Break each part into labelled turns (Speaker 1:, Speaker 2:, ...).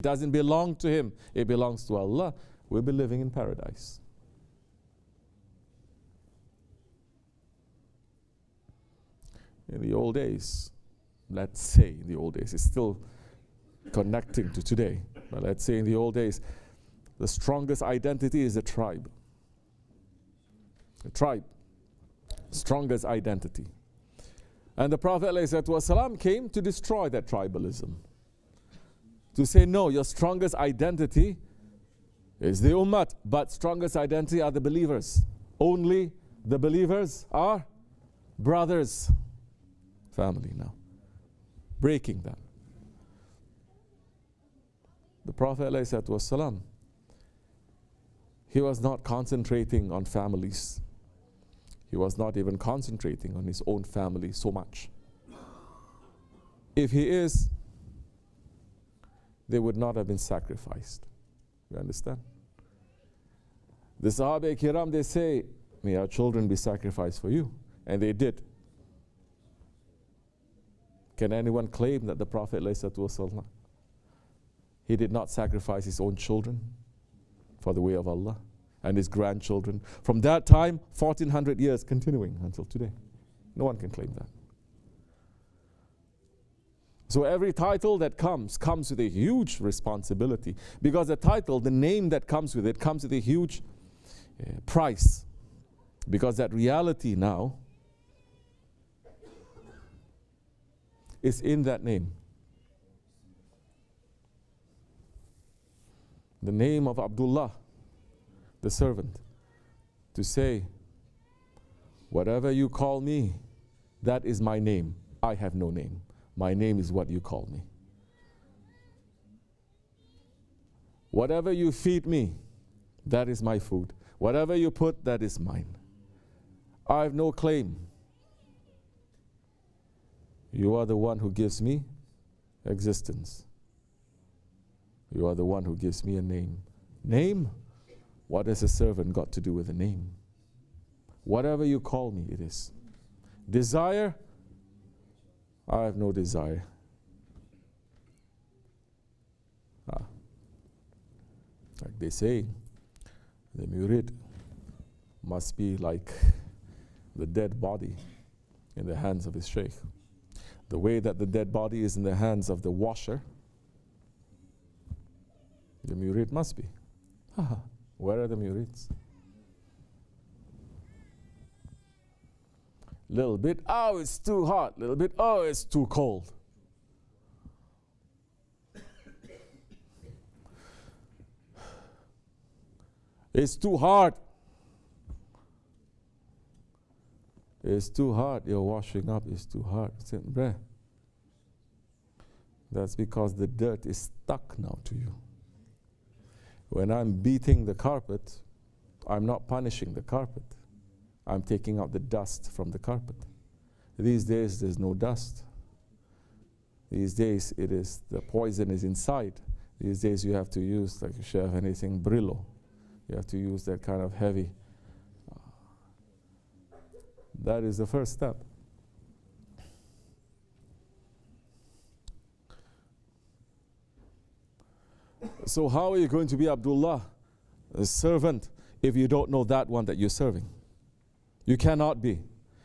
Speaker 1: doesn't belong to him, it belongs to Allah, we'll be living in paradise. In the old days, let's say in the old days, it's still connecting to today, but let's say in the old days, the strongest identity is a tribe. A tribe, strongest identity. And the Prophet ﷺ came to destroy that tribalism. To say, no, your strongest identity is the ummah, but strongest identity are the believers. Only the believers are brothers. Family now. Breaking that. The Prophet ﷺ, he was not concentrating on families. He was not even concentrating on his own family so much. If he is, they would not have been sacrificed. You understand? The Sahaba Kiram, they say, may our children be sacrificed for you. And they did. Can anyone claim that the Prophet ﷺ, he did not sacrifice his own children for the way of Allah and his grandchildren? From that time, 1400 years continuing until today. No one can claim that. So every title that comes with a huge responsibility, because the title, the name that comes with it, comes with a huge price. Because that reality now is in that name. The name of Abdullah, the servant, to say, whatever you call me, that is my name. I have no name. My name is what you call me. Whatever you feed me, that is my food. Whatever you put, that is mine. I have no claim. You are the one who gives me existence. You are the one who gives me a name. Name? What has a servant got to do with a name? Whatever you call me, it is. Desire? I have no desire. Like they say, the murid must be like the dead body in the hands of his sheikh. The way that the dead body is in the hands of the washer, the murid must be. Where are the murids? Little bit, oh, it's too hot. Little bit, oh, it's too cold. It's too hard. It's too hard. Your washing up is too hard. That's because the dirt is stuck now to you. When I'm beating the carpet, I'm not punishing the carpet. I'm taking out the dust from the carpet. These days, there's no dust. These days, it is the poison is inside. These days, you have to use, like if you have anything, Brillo. You have to use that kind of heavy. That is the first step. So how are you going to be Abdullah, a servant, if you don't know that one that you're serving? You cannot be.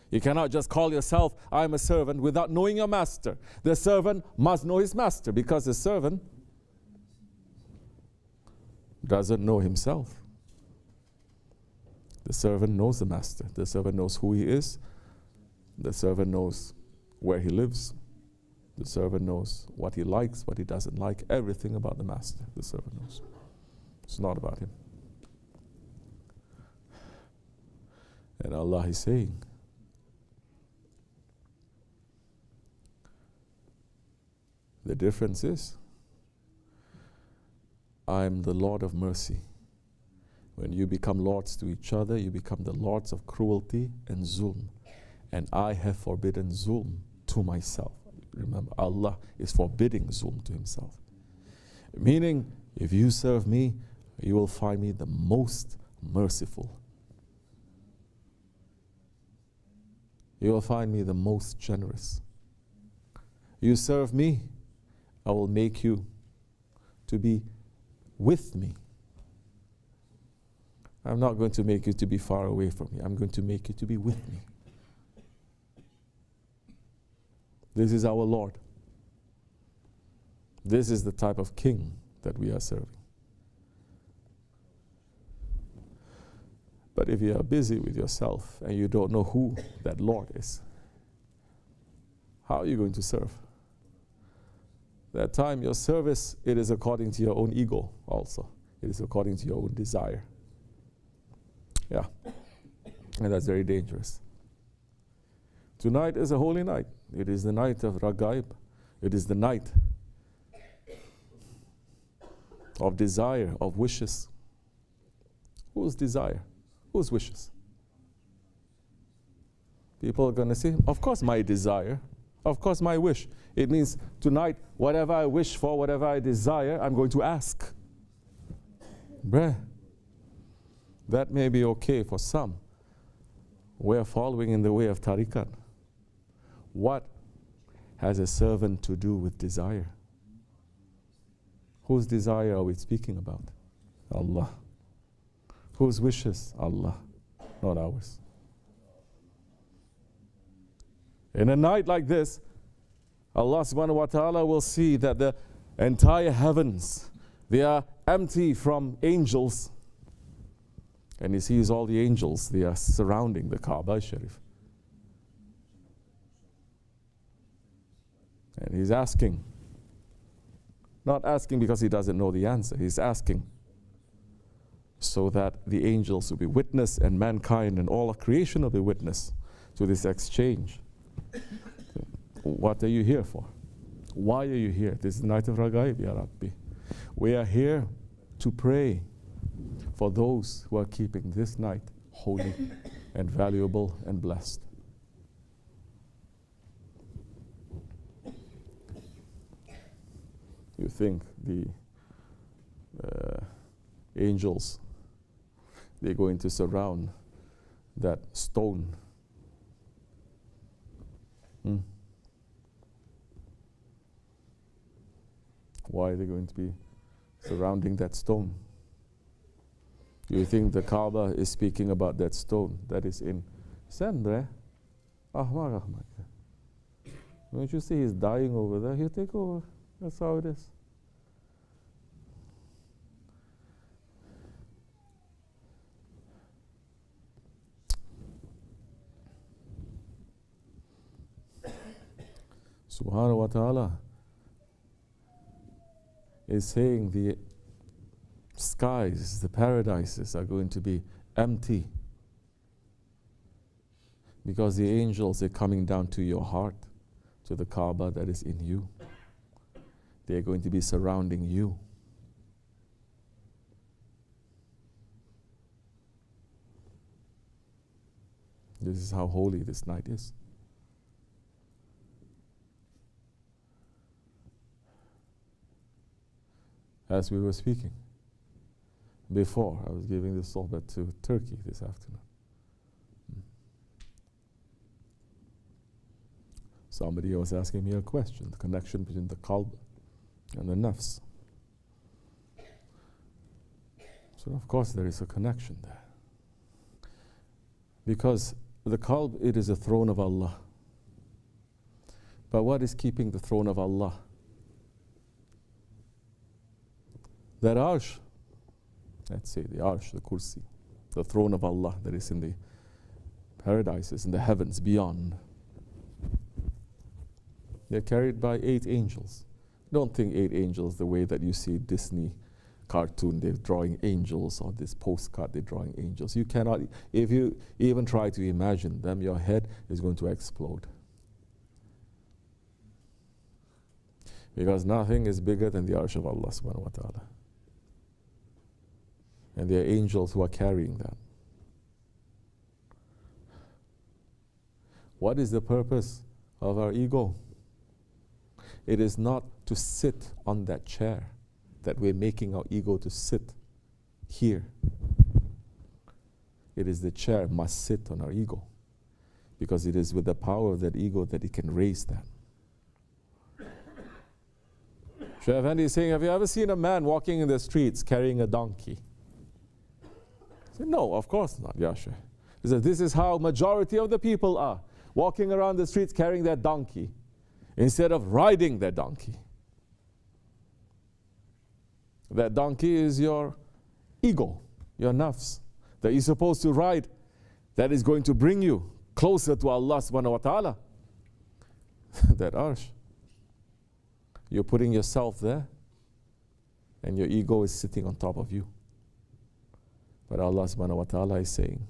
Speaker 1: You cannot just call yourself, I'm a servant, without knowing your master. The servant must know his master, because the servant doesn't know himself. The servant knows the master. The servant knows who he is. The servant knows where he lives. The servant knows what he likes, what he doesn't like. Everything about the master, the servant knows. It's not about him. And Allah is saying, the difference is, I am the Lord of mercy. When you become lords to each other, you become the lords of cruelty and zulm. And I have forbidden zulm to myself. Remember, Allah is forbidding zulm to himself. Meaning, if you serve me, you will find me the most merciful. You will find me the most generous. You serve me, I will make you to be with me. I'm not going to make you to be far away from me. I'm going to make you to be with me. This is our Lord. This is the type of king that we are serving. But if you are busy with yourself and you don't know who that Lord is, how are you going to serve? That time, your service, it is according to your own ego also. It is according to your own desire. Yeah. And that's very dangerous. Tonight is a holy night. It is the night of Ragaib. It is the night of desire, of wishes. Whose desire? Whose wishes? People are going to say, of course my desire, of course my wish. It means tonight, whatever I wish for, whatever I desire, I'm going to ask. Bruh, that may be okay for some. We're following in the way of tariqat. What has a servant to do with desire? Whose desire are we speaking about? Allah. Whose wishes? Allah, not ours. In a night like this, Allah subhanahu wa ta'ala will see that the entire heavens, they are empty from angels. And He sees all the angels, they are surrounding the Kaaba Sharif. And He's asking, not asking because He doesn't know the answer, He's asking so that the angels will be witness and mankind and all of creation will be witness to this exchange. What are you here for? Why are you here? This is the night of Ragaib, Ya Rabbi. We are here to pray for those who are keeping this night holy and valuable and blessed. You think the angels, they're going to surround that stone? Why are they going to be surrounding that stone? You think the Kaaba is speaking about that stone that is in Sendre? Ahmad. Don't you see he's dying over there? He'll take over. That's how it is. Subhanahu wa ta'ala is saying the skies, the paradises are going to be empty because the angels are coming down to your heart, to the Kaaba that is in you. They're going to be surrounding you. This is how holy this night is. As we were speaking before, I was giving this sohbah to Turkey this afternoon. Somebody was asking me a question, the connection between the qalb and the nafs. So of course there is a connection there. Because the qalb, it is a throne of Allah. But what is keeping the throne of Allah? That arsh, let's say the arsh, the kursi, the throne of Allah that is in the paradises, in the heavens beyond. They're carried by 8 angels. Don't think 8 angels the way that you see Disney cartoon, they're drawing angels, or this postcard, they're drawing angels. You cannot, if you even try to imagine them, your head is going to explode. Because nothing is bigger than the arsh of Allah subhanahu wa ta'ala. And there are angels who are carrying that. What is the purpose of our ego? It is not to sit on that chair that we're making our ego to sit here. It is the chair must sit on our ego, because it is with the power of that ego that it can raise that. Shaykh Effendi is saying, have you ever seen a man walking in the streets carrying a donkey? I said, no, of course not, ya Shaykh. He said, this is how majority of the people are, walking around the streets carrying their donkey instead of riding their donkey. That donkey is your ego, your nafs, that you're supposed to ride, that is going to bring you closer to Allah subhanahu wa ta'ala. That arsh. You're putting yourself there, and your ego is sitting on top of you. But Allah subhanahu wa ta'ala is saying,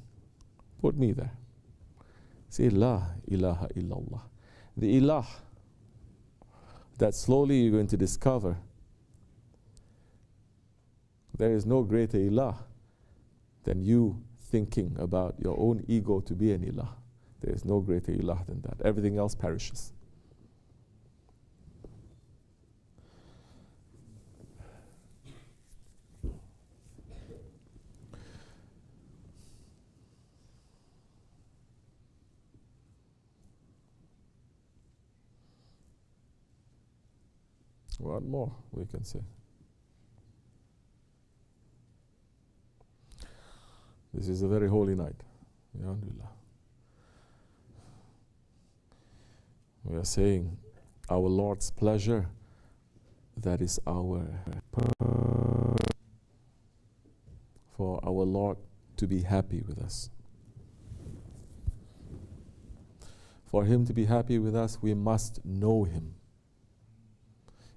Speaker 1: put me there. Say, La ilaha illallah. The ilah, that slowly you're going to discover there is no greater ilah than you thinking about your own ego to be an ilah. There is no greater ilah than that. Everything else perishes. What more we can say? This is a very holy night. Alhamdulillah. We are saying our Lord's pleasure, that is our for our Lord to be happy with us. For Him to be happy with us, we must know Him.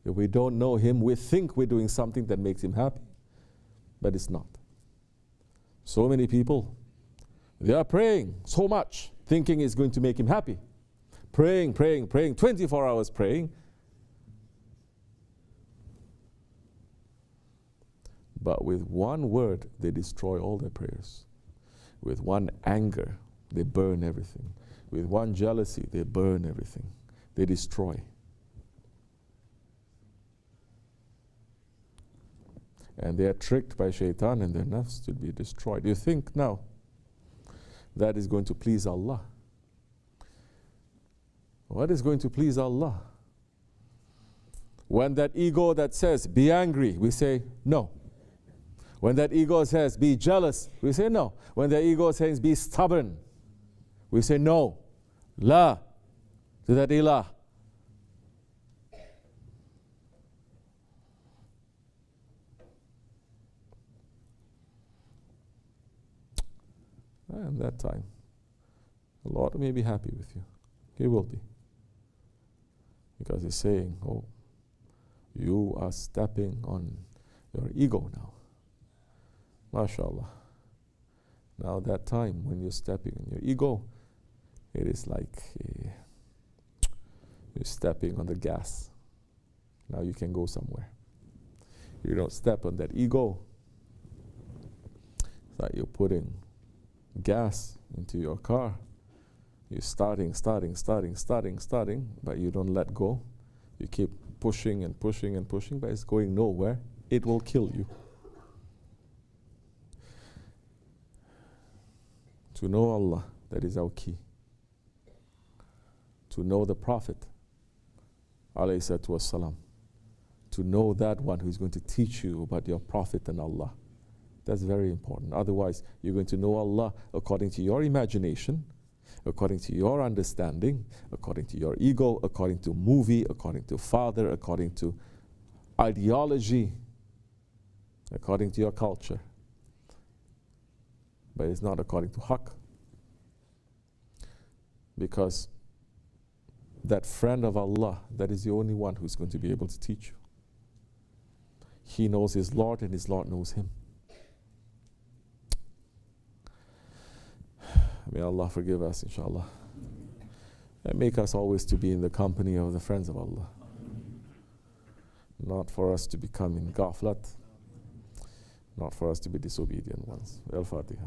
Speaker 1: If we don't know Him, we think we're doing something that makes Him happy, but it's not. So many people, they are praying so much, thinking it's going to make Him happy. Praying, 24 hours praying. But with one word, they destroy all their prayers. With one anger, they burn everything. With one jealousy, they burn everything. They destroy. And they are tricked by shaitan and their nafs to be destroyed. You think now that is going to please Allah? What is going to please Allah? When that ego that says, be angry, we say, no. When that ego says, be jealous, we say, no. When that ego says, be stubborn, we say, no. La to that ilah. And that time, the Lord may be happy with you. He will be. Because He's saying, oh, you are stepping on your ego now. MashaAllah. Now that time when you're stepping on your ego, it is like you're stepping on the gas. Now you can go somewhere. You don't step on that ego. It's like you're putting gas into your car. You're starting, but you don't let go. You keep pushing and pushing and pushing, but it's going nowhere. It will kill you. To know Allah, that is our key. To know the Prophet, alayhi salatu wassalam. To know that one who is going to teach you about your Prophet and Allah. That's very important. Otherwise, you're going to know Allah according to your imagination, according to your understanding, according to your ego, according to movie, according to father, according to ideology, according to your culture. But it's not according to haqq. Because that friend of Allah, that is the only one who's going to be able to teach you. He knows his Lord and his Lord knows him. May Allah forgive us, inshallah. And make us always to be in the company of the friends of Allah. Not for us to become in ghaflat. Not for us to be disobedient ones. Al-Fatiha.